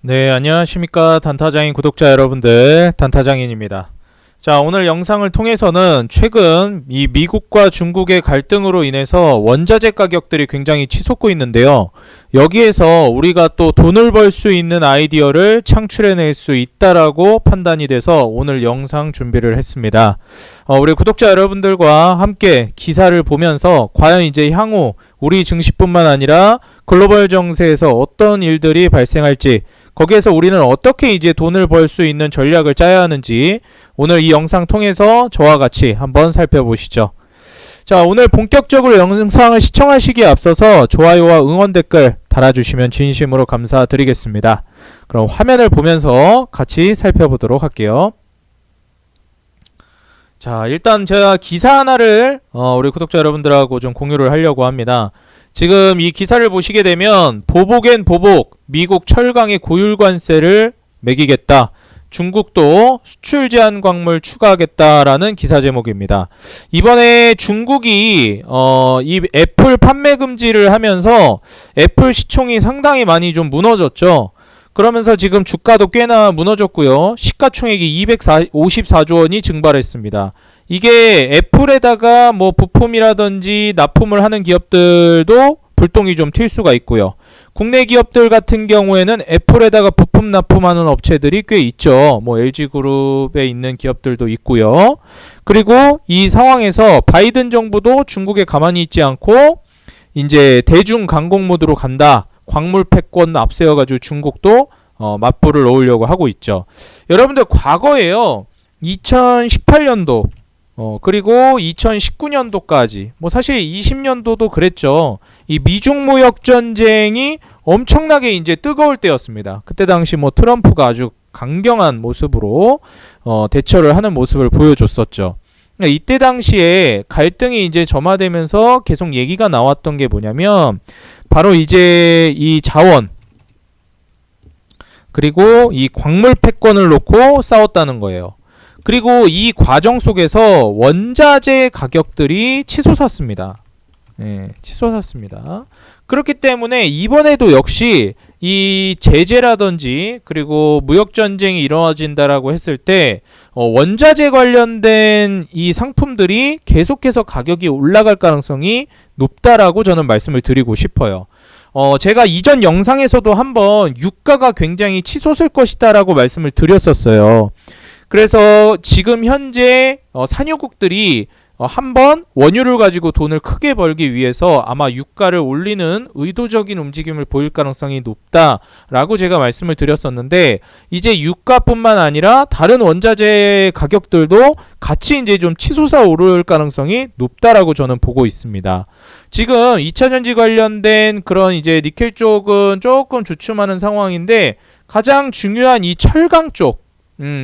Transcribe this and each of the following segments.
네, 안녕하십니까. 단타장인 구독자 여러분들, 단타장인입니다. 자, 오늘 영상을 통해서는 최근 이 미국과 중국의 갈등으로 인해서 원자재 가격들이 굉장히 치솟고 있는데요. 여기에서 우리가 또 돈을 벌 수 있는 아이디어를 창출해낼 수 있다라고 판단이 돼서 오늘 영상 준비를 했습니다. 우리 구독자 여러분들과 함께 기사를 보면서 과연 이제 향후 우리 증시뿐만 아니라 글로벌 정세에서 어떤 일들이 발생할지, 거기에서 우리는 어떻게 이제 돈을 벌 수 있는 전략을 짜야 하는지 오늘 이 영상 통해서 저와 같이 한번 살펴보시죠. 자, 오늘 본격적으로 영상을 시청하시기에 앞서서 좋아요와 응원 댓글 달아주시면 진심으로 감사드리겠습니다. 그럼 화면을 보면서 같이 살펴보도록 할게요. 자, 일단 제가 기사 하나를 우리 구독자 여러분들하고 좀 공유를 하려고 합니다. 지금 이 기사를 보시게 되면 보복엔 보복, 미국 철강의 고율관세를 매기겠다. 중국도 수출 제한 광물 추가하겠다라는 기사 제목입니다. 이번에 중국이 이 애플 판매 금지를 하면서 애플 시총이 상당히 많이 좀 무너졌죠. 그러면서 지금 주가도 꽤나 무너졌고요. 시가총액이 254조 원이 증발했습니다. 이게 애플에다가 뭐 부품이라든지 납품을 하는 기업들도 불똥이 좀 튈 수가 있고요. 국내 기업들 같은 경우에는 애플에다가 부품 납품하는 업체들이 꽤 있죠. 뭐 LG그룹에 있는 기업들도 있고요. 그리고 이 상황에서 바이든 정부도 중국에 가만히 있지 않고 이제 대중 강공 모드로 간다. 광물 패권 앞세워가지고 중국도 맞불을 놓으려고 하고 있죠. 여러분들 과거에요. 2018년도 그리고 2019년도까지 뭐 사실 20년도도 그랬죠. 이 미중 무역 전쟁이 엄청나게 이제 뜨거울 때였습니다. 그때 당시 뭐 트럼프가 아주 강경한 모습으로 대처를 하는 모습을 보여줬었죠. 이때 당시에 갈등이 이제 점화되면서 계속 얘기가 나왔던 게 뭐냐면 바로 이제 이 자원 그리고 이 광물 패권을 놓고 싸웠다는 거예요. 그리고 이 과정 속에서 원자재 가격들이 치솟았습니다. 네, 치솟았습니다. 그렇기 때문에 이번에도 역시 이 제재라든지 그리고 무역 전쟁이 이루어진다라고 했을 때 원자재 관련된 이 상품들이 계속해서 가격이 올라갈 가능성이 높다라고 저는 말씀을 드리고 싶어요. 제가 이전 영상에서도 한번 유가가 굉장히 치솟을 것이다라고 말씀을 드렸었어요. 그래서 지금 현재 산유국들이 한번 원유를 가지고 돈을 크게 벌기 위해서 아마 유가를 올리는 의도적인 움직임을 보일 가능성이 높다라고 제가 말씀을 드렸었는데, 이제 유가뿐만 아니라 다른 원자재 가격들도 같이 이제 좀 치솟아 오를 가능성이 높다라고 저는 보고 있습니다. 지금 2차전지 관련된 그런 이제 니켈 쪽은 조금 주춤하는 상황인데, 가장 중요한 이 철강 쪽,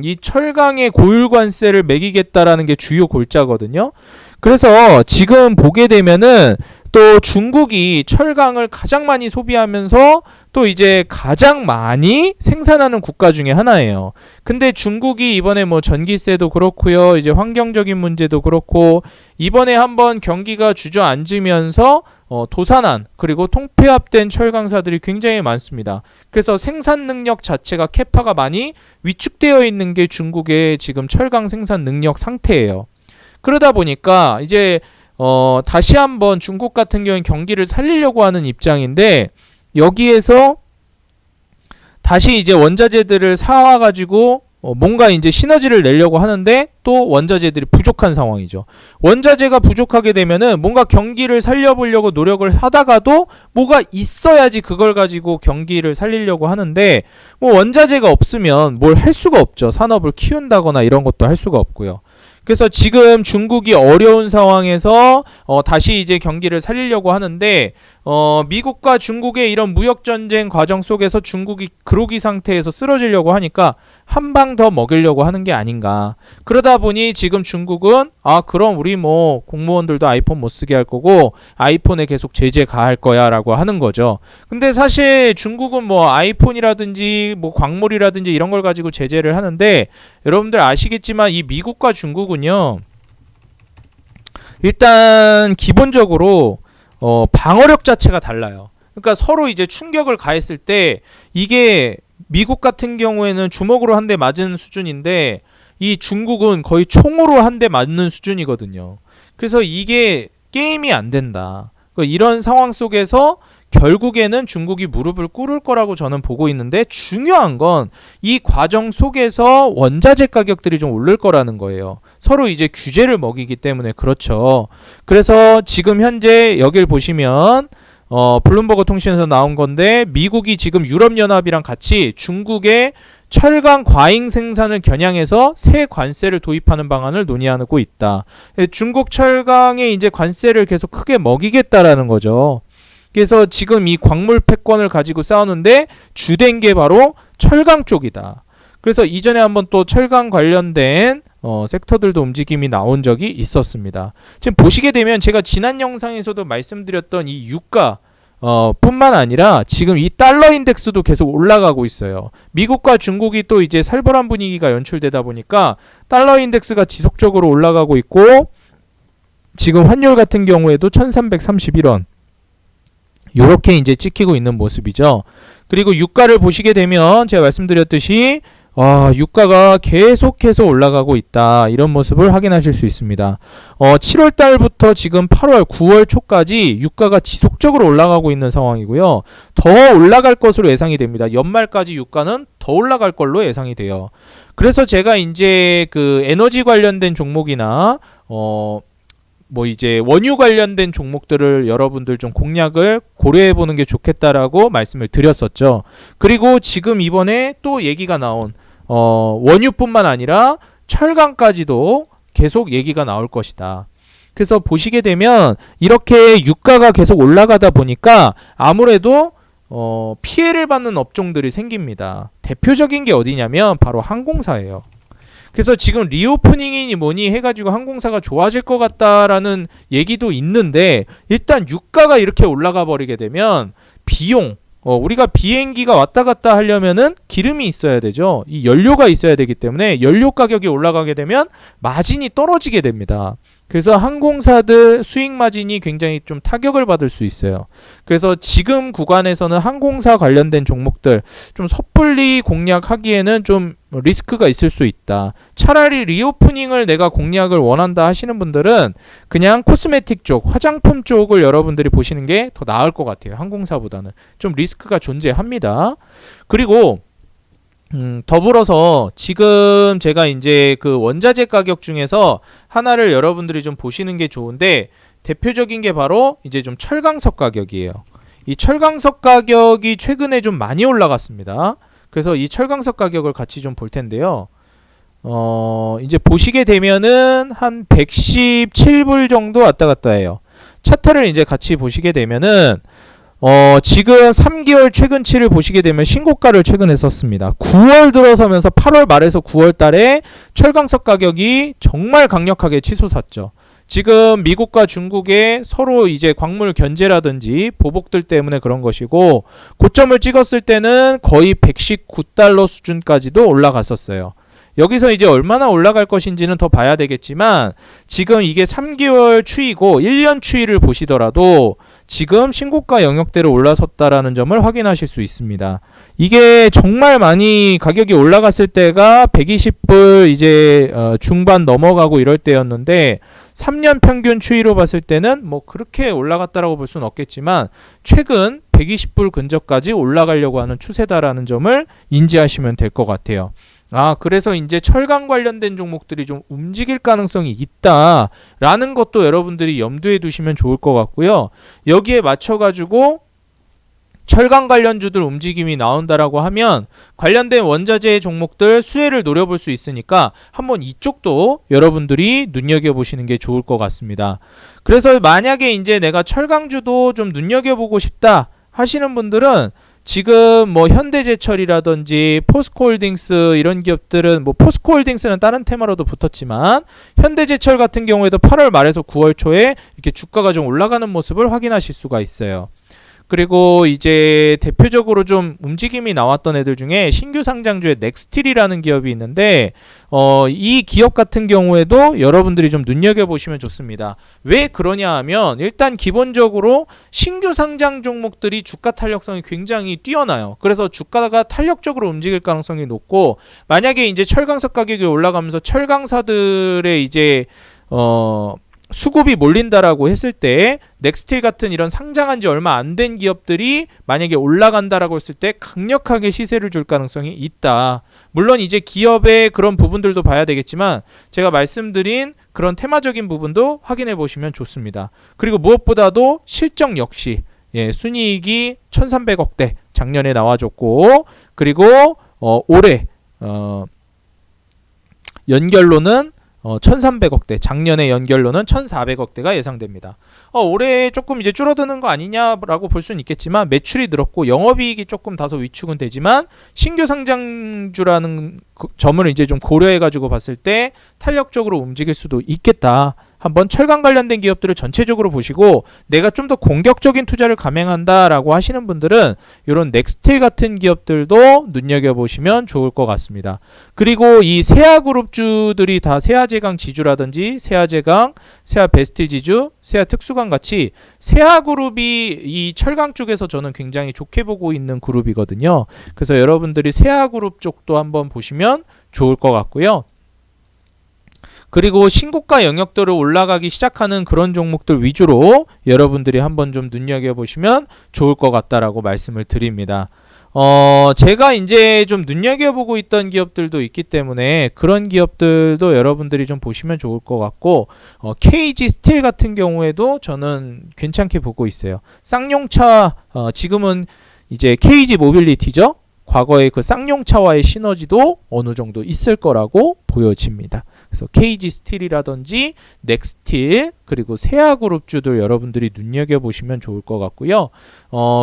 이 철강의 고율관세를 매기겠다라는 게 주요 골자거든요. 그래서 지금 보게 되면은 또 중국이 철강을 가장 많이 소비하면서 또 이제 가장 많이 생산하는 국가 중에 하나예요. 근데 중국이 이번에 뭐 전기세도 그렇고요. 이제 환경적인 문제도 그렇고 이번에 한번 경기가 주저앉으면서 도산한 그리고 통폐합된 철강사들이 굉장히 많습니다. 그래서 생산 능력 자체가 캐파가 많이 위축되어 있는 게 중국의 지금 철강 생산 능력 상태예요. 그러다 보니까 이제 다시 한번 중국 같은 경우는 경기를 살리려고 하는 입장인데, 여기에서 다시 이제 원자재들을 사와가지고 뭔가 이제 시너지를 내려고 하는데 또 원자재들이 부족한 상황이죠. 원자재가 부족하게 되면은 뭔가 경기를 살려보려고 노력을 하다가도 뭐가 있어야지 그걸 가지고 경기를 살리려고 하는데, 뭐 원자재가 없으면 뭘 할 수가 없죠. 산업을 키운다거나 이런 것도 할 수가 없고요. 그래서 지금 중국이 어려운 상황에서 다시 이제 경기를 살리려고 하는데, 미국과 중국의 이런 무역전쟁 과정 속에서 중국이 그로기 상태에서 쓰러지려고 하니까 한 방 더 먹이려고 하는 게 아닌가. 그러다 보니 지금 중국은 그럼 우리 뭐 공무원들도 아이폰 못 쓰게 할 거고 아이폰에 계속 제재 가할 거야 라고 하는 거죠. 근데 사실 중국은 뭐 아이폰이라든지 뭐 광물이라든지 이런 걸 가지고 제재를 하는데, 여러분들 아시겠지만 이 미국과 중국은요, 일단 기본적으로 방어력 자체가 달라요. 그러니까 서로 이제 충격을 가했을 때 이게 미국 같은 경우에는 주먹으로 한 대 맞은 수준인데 이 중국은 거의 총으로 한 대 맞는 수준이거든요. 그래서 이게 게임이 안 된다. 이런 상황 속에서 결국에는 중국이 무릎을 꿇을 거라고 저는 보고 있는데, 중요한 건 이 과정 속에서 원자재 가격들이 좀 오를 거라는 거예요. 서로 이제 규제를 먹이기 때문에. 그렇죠. 그래서 지금 현재 여길 보시면 블룸버그 통신에서 나온 건데, 미국이 지금 유럽연합이랑 같이 중국의 철강 과잉 생산을 겨냥해서 새 관세를 도입하는 방안을 논의하고 있다. 중국 철강에 이제 관세를 계속 크게 먹이겠다라는 거죠. 그래서 지금 이 광물 패권을 가지고 싸우는데 주된 게 바로 철강 쪽이다. 그래서 이전에 한번 또 철강 관련된 섹터들도 움직임이 나온 적이 있었습니다. 지금 보시게 되면 제가 지난 영상에서도 말씀드렸던 이 유가 뿐만 아니라 지금 이 달러 인덱스도 계속 올라가고 있어요. 미국과 중국이 또 이제 살벌한 분위기가 연출되다 보니까 달러 인덱스가 지속적으로 올라가고 있고, 지금 환율 같은 경우에도 1331원 요렇게 이제 찍히고 있는 모습이죠. 그리고 유가를 보시게 되면 제가 말씀드렸듯이 유가가 계속해서 올라가고 있다. 이런 모습을 확인하실 수 있습니다. 7월 달부터 지금 8월, 9월 초까지 유가가 지속적으로 올라가고 있는 상황이고요. 더 올라갈 것으로 예상이 됩니다. 연말까지 유가는 더 올라갈 걸로 예상이 돼요. 그래서 제가 이제 그 에너지 관련된 종목이나 뭐 이제 원유 관련된 종목들을 여러분들 좀 공략을 고려해 보는 게 좋겠다라고 말씀을 드렸었죠. 그리고 지금 이번에 또 얘기가 나온 원유뿐만 아니라 철강까지도 계속 얘기가 나올 것이다. 그래서 보시게 되면 이렇게 유가가 계속 올라가다 보니까 아무래도 피해를 받는 업종들이 생깁니다. 대표적인 게 어디냐면 바로 항공사예요. 그래서 지금 리오프닝이니 뭐니 해가지고 항공사가 좋아질 것 같다라는 얘기도 있는데, 일단 유가가 이렇게 올라가 버리게 되면 비용, 우리가 비행기가 왔다 갔다 하려면은 기름이 있어야 되죠. 이 연료가 있어야 되기 때문에 연료 가격이 올라가게 되면 마진이 떨어지게 됩니다. 그래서 항공사들 수익 마진이 굉장히 좀 타격을 받을 수 있어요. 그래서 지금 구간에서는 항공사 관련된 종목들 좀 섣불리 공략하기에는 좀 리스크가 있을 수 있다. 차라리 리오프닝을 내가 공략을 원한다 하시는 분들은 그냥 코스메틱 쪽, 화장품 쪽을 여러분들이 보시는 게 더 나을 것 같아요. 항공사보다는 좀 리스크가 존재합니다. 그리고 더불어서 지금 제가 이제 그 원자재 가격 중에서 하나를 여러분들이 좀 보시는 게 좋은데, 대표적인 게 바로 이제 좀 철강석 가격이에요. 이 철강석 가격이 최근에 좀 많이 올라갔습니다. 그래서 이 철강석 가격을 같이 좀 볼 텐데요. 이제 보시게 되면은 한 117불 정도 왔다 갔다 해요. 차트를 이제 같이 보시게 되면은 지금 3개월 최근치를 보시게 되면 신고가를 최근에 썼습니다. 9월 들어서면서 8월 말에서 9월 달에 철강석 가격이 정말 강력하게 치솟았죠. 지금 미국과 중국의 서로 이제 광물 견제라든지 보복들 때문에 그런 것이고, 고점을 찍었을 때는 거의 119달러 수준까지도 올라갔었어요. 여기서 이제 얼마나 올라갈 것인지는 더 봐야 되겠지만, 지금 이게 3개월 추이고 1년 추이를 보시더라도 지금 신고가 영역대로 올라섰다라는 점을 확인하실 수 있습니다. 이게 정말 많이 가격이 올라갔을 때가 120불 이제 중반 넘어가고 이럴 때였는데, 3년 평균 추이로 봤을 때는 뭐 그렇게 올라갔다라고 볼 수는 없겠지만 최근 120불 근처까지 올라가려고 하는 추세다라는 점을 인지하시면 될 것 같아요. 그래서 이제 철강 관련된 종목들이 좀 움직일 가능성이 있다라는 것도 여러분들이 염두에 두시면 좋을 것 같고요. 여기에 맞춰가지고 철강 관련주들 움직임이 나온다라고 하면 관련된 원자재 종목들 수혜를 노려볼 수 있으니까 한번 이쪽도 여러분들이 눈여겨보시는 게 좋을 것 같습니다. 그래서 만약에 이제 내가 철강주도 좀 눈여겨보고 싶다 하시는 분들은 지금 뭐 현대제철이라든지 포스코홀딩스 이런 기업들은, 뭐 포스코홀딩스는 다른 테마로도 붙었지만 현대제철 같은 경우에도 8월 말에서 9월 초에 이렇게 주가가 좀 올라가는 모습을 확인하실 수가 있어요. 그리고 이제 대표적으로 좀 움직임이 나왔던 애들 중에 신규 상장주의 넥스틸이라는 기업이 있는데 이 기업 같은 경우에도 여러분들이 좀 눈여겨보시면 좋습니다. 왜 그러냐 하면 일단 기본적으로 신규 상장 종목들이 주가 탄력성이 굉장히 뛰어나요. 그래서 주가가 탄력적으로 움직일 가능성이 높고, 만약에 이제 철강석 가격이 올라가면서 철강사들의 이제 수급이 몰린다라고 했을 때 넥스틸 같은 이런 상장한 지 얼마 안 된 기업들이 만약에 올라간다라고 했을 때 강력하게 시세를 줄 가능성이 있다. 물론 이제 기업의 그런 부분들도 봐야 되겠지만 제가 말씀드린 그런 테마적인 부분도 확인해 보시면 좋습니다. 그리고 무엇보다도 실적 역시 순이익이 1300억대 작년에 나와줬고, 그리고 올해 연결로는 1300억대, 작년의 연결로는 1400억대가 예상됩니다. 올해 조금 이제 줄어드는 거 아니냐라고 볼 수는 있겠지만 매출이 늘었고 영업이익이 조금 다소 위축은 되지만 신규 상장주라는 점을 이제 좀 고려해 가지고 봤을 때 탄력적으로 움직일 수도 있겠다. 한번 철강 관련된 기업들을 전체적으로 보시고 내가 좀 더 공격적인 투자를 감행한다라고 하시는 분들은 이런 넥스틸 같은 기업들도 눈여겨보시면 좋을 것 같습니다. 그리고 이 세아그룹주들이 다 세아제강 지주라든지 세아제강, 세아베스틸 지주, 세아특수강 같이 세아그룹이 이 철강 쪽에서 저는 굉장히 좋게 보고 있는 그룹이거든요. 그래서 여러분들이 세아그룹 쪽도 한번 보시면 좋을 것 같고요. 그리고 신고가 영역들을 올라가기 시작하는 그런 종목들 위주로 여러분들이 한번 좀 눈여겨보시면 좋을 것 같다라고 말씀을 드립니다. 제가 이제 좀 눈여겨보고 있던 기업들도 있기 때문에 그런 기업들도 여러분들이 좀 보시면 좋을 것 같고, KG 스틸 같은 경우에도 저는 괜찮게 보고 있어요. 쌍용차, 지금은 이제 KG 모빌리티죠. 과거에 그 쌍용차와의 시너지도 어느 정도 있을 거라고 보여집니다. 그래서 KG 스틸이라든지 넥스틸, 그리고 세아그룹주들 여러분들이 눈여겨보시면 좋을 것 같고요.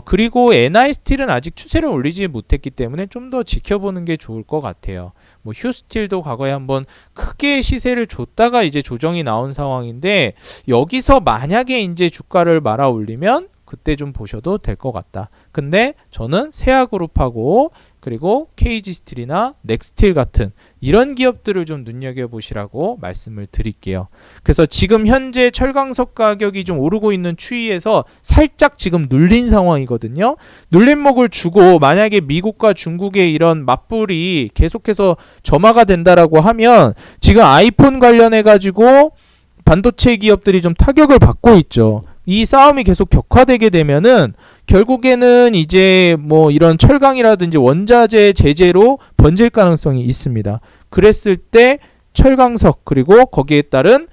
그리고 NI스틸은 아직 추세를 올리지 못했기 때문에 좀 더 지켜보는 게 좋을 것 같아요. 뭐 휴스틸도 과거에 한번 크게 시세를 줬다가 이제 조정이 나온 상황인데, 여기서 만약에 이제 주가를 말아 올리면 그때 좀 보셔도 될 것 같다. 근데 저는 세아그룹하고 그리고 KG스틸이나 넥스틸 같은 이런 기업들을 좀 눈여겨보시라고 말씀을 드릴게요. 그래서 지금 현재 철강석 가격이 좀 오르고 있는 추이에서 살짝 지금 눌린 상황이거든요. 눌림목을 주고 만약에 미국과 중국의 이런 맞불이 계속해서 점화가 된다라고 하면 지금 아이폰 관련해 가지고 반도체 기업들이 좀 타격을 받고 있죠. 이 싸움이 계속 격화되게 되면은 결국에는 이제 뭐 이런 철강이라든지 원자재 제재로 번질 가능성이 있습니다. 그랬을 때 철강석 그리고 거기에 따른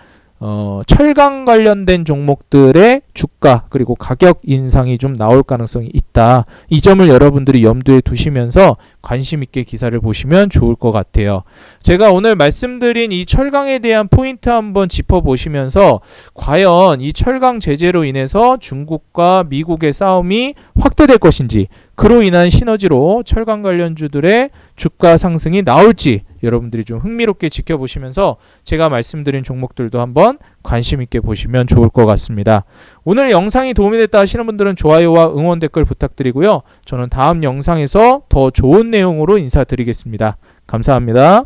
철강 관련된 종목들의 주가 그리고 가격 인상이 좀 나올 가능성이 있다. 이 점을 여러분들이 염두에 두시면서 관심 있게 기사를 보시면 좋을 것 같아요. 제가 오늘 말씀드린 이 철강에 대한 포인트 한번 짚어보시면서 과연 이 철강 제재로 인해서 중국과 미국의 싸움이 확대될 것인지, 그로 인한 시너지로 철강 관련주들의 주가 상승이 나올지 여러분들이 좀 흥미롭게 지켜보시면서 제가 말씀드린 종목들도 한번 관심 있게 보시면 좋을 것 같습니다. 오늘 영상이 도움이 됐다 하시는 분들은 좋아요와 응원 댓글 부탁드리고요. 저는 다음 영상에서 더 좋은 내용으로 인사드리겠습니다. 감사합니다.